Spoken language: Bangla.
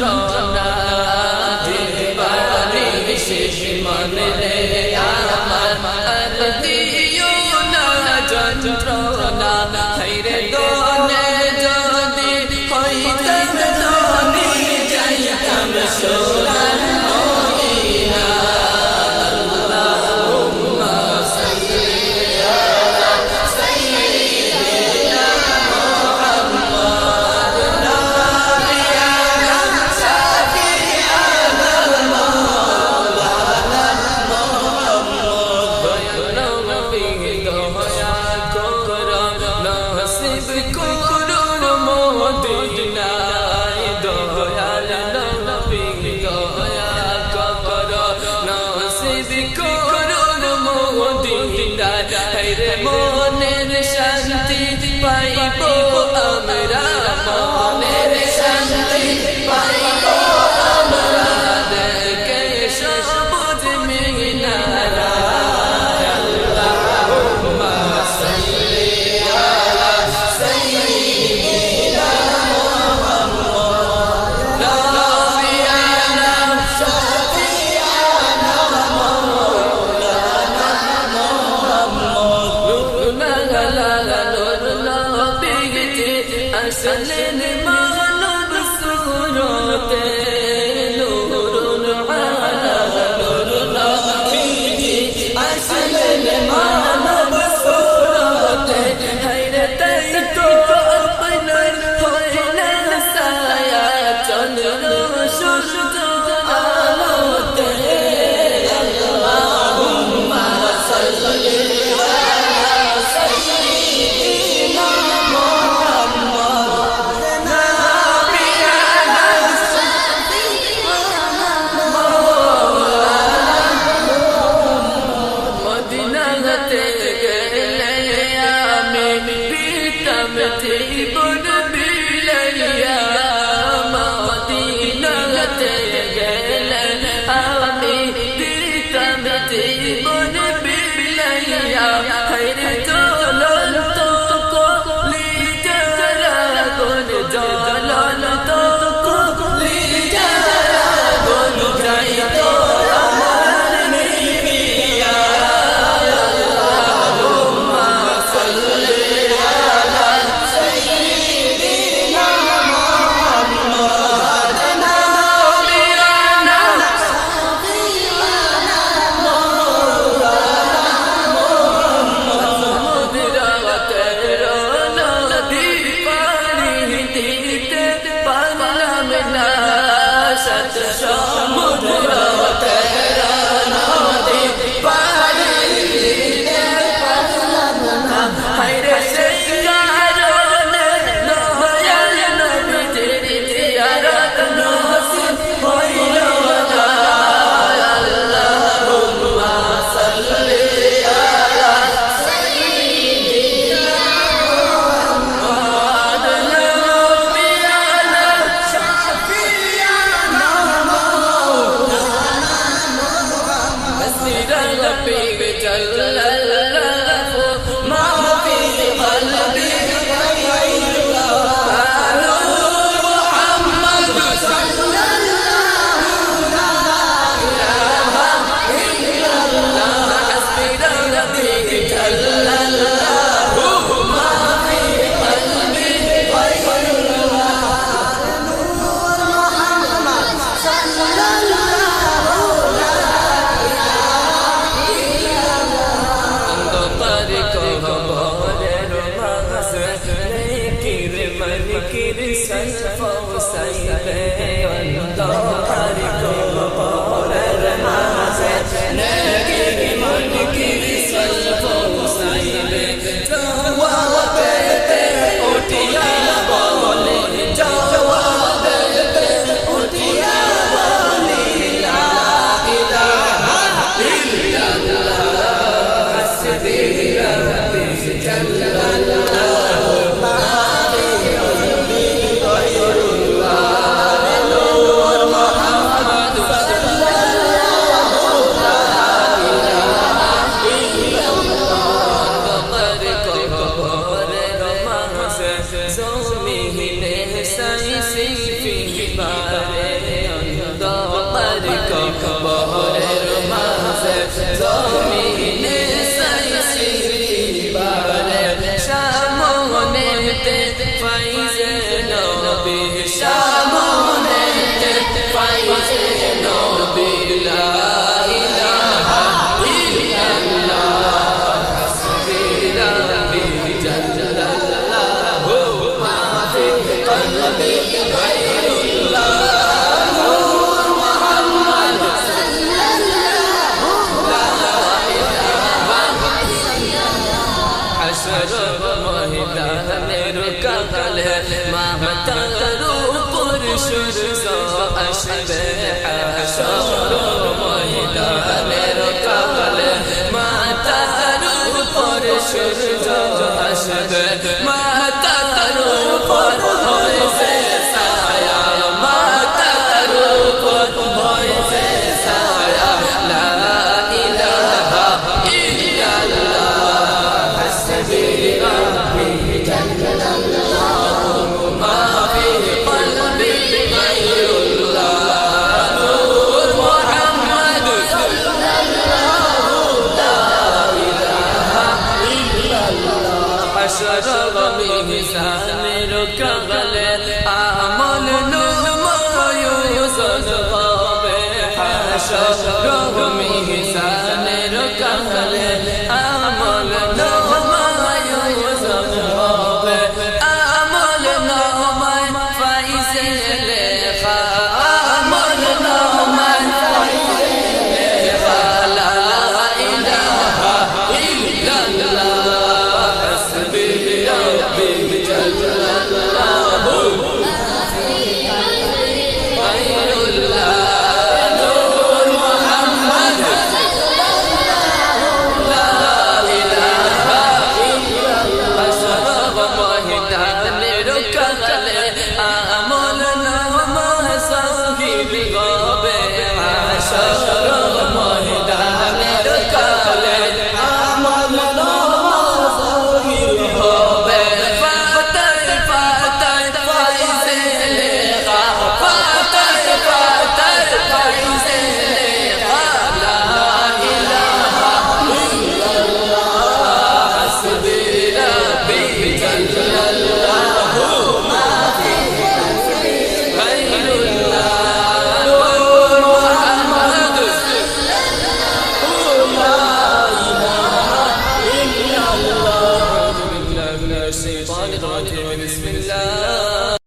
যন্ত্রণা দিবানি শেষ মনে রে আমার আর দিও না যন্ত্রণা হায়রে দোনে যদি হইতাম ধনী যাইতাম সোনার মদিনা আল্লাহুম্মা সাল্লি আলা সাইয়্যিদিনা মুহাম্মদ নাবিয়ানা শাফিআনা মাওলানা মুহাম্মদ দয়া নবী দয়া করো নসিব করো মদিনায় দয়াল নবী দয়া করো নসিব করো মদিনায় হায়রে মনের শান্তি পাইব আমরা মনের শান্তি পাইব আমরা দেখে সবুজ মিনারা আল্লাহুম্মা সাল্লি আলা সাইয়্যিদিনা মুহাম্মদ নাবিয়ানা শাফিআনা মাওলানা মুহাম্মদ নূর নবীতে আসলেন মানব সুরতে নূরুন আলা নূর নবীতে আসলেন মানব সুরতে হায়রে তাই তো আপনার হইলেন সায়া চন্দ্র সূর্য আলোতে আল্লাহুম্মা সাল্লি আলা সাইয়্যিদিনা মুহাম্মদ নাবিয়ানা শাফিআনা মাওলানা মদিনাতে গেলে আমি পিতাম জীবন বিলাইয়া মদিনাতে গেলে আমি পিতাম জীবন বিলাইয়া হায়রে জ্বলন্ত কলি যারা গুণ জ্বলন্ত কলি যারা গুণ যাইতো আমার নিবিয়া আল্লাহুম্মা সাল্লি আলা সাইয়্যিদিনা মুহাম্মদ নাবিয়ানা শাফিআনা মাওলানা মুহাম্মদ রাতের নদী পানি দিতে পারলাম না সাত সমুদ্র তের নদী পানি দিতে পারলাম না হায়রে সেই কারণে দয়াল নবীর জিয়ারত নসিব হইল না আল্লাহুম্মা সাল্লি আলা সাইয়্যিদিনা মুহাম্মদ নাবিয়ানা শাফিআনা মাওলানা مسير ربي جل الله ما في قلبي غير الله محمد صلى الله لا إله إلا الله مسير ربي جل الله ما في قلبي غير الله نور محمد صلى الله অন্ধকার কবরের মাঝে নেকির মনকির সৈফ সাইবে অন্ধকার কবরের মাঝে নেকির মনকির সৈফ সাইবে জওয়াবেতে উঠিয়া বলে জওয়াবেতে উঠিয়া বলে লা ইলাহা ইল্লাল্লাহ حسبي ربي جل الله ما في قلبي غير الله نور হাসর